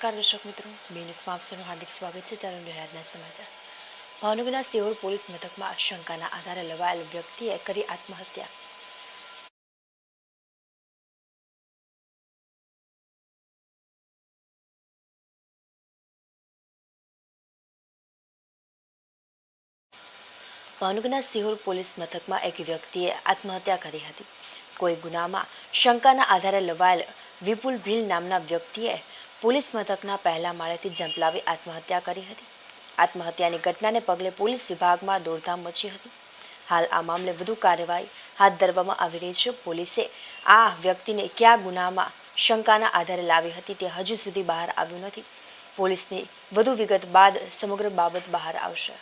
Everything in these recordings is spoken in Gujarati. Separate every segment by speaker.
Speaker 1: નમસ્કાર દર્શક મિત્રો, બી ન્યૂઝમાં આપનું હાર્દિક સ્વાગત છે. ચાલો રાજના સમાચાર. ભાવનગરના સિહોર પોલીસ મથકમાં શંકાના આધારે લવાયેલ વ્યક્તિએ કરી આત્મહત્યા. ભાવનગરના સિહોર પોલીસ મથકમાં એક વ્યક્તિએ આત્મહત્યા કરી હતી. કોઈ ગુનામાં શંકાના આધારે લવાયેલ વિપુલ ભીલ નામના વ્યક્તિએ પોલીસ મથકના પહેલા માળેથી ઝંપલાવી આત્મહત્યા કરી હતી. આત્મહત્યાની ઘટનાને પગલે પોલીસ વિભાગમાં દોડધામ મચી હતી. હાલ આ મામલે વધુ કાર્યવાહી હાથ ધરવામાં આવી રહી છે. પોલીસે આ વ્યક્તિને કયા ગુનામાં શંકાના આધારે લાવી હતી તે હજુ સુધી બહાર આવ્યું નથી. પોલીસની વધુ વિગત બાદ સમગ્ર બાબત બહાર આવશે.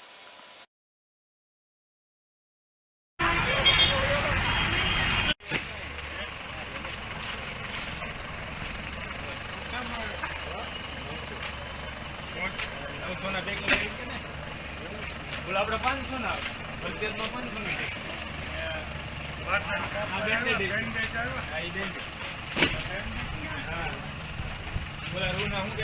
Speaker 2: આપણે 500 ના બજેટમાં 500 ના બોલા રૂના હું કે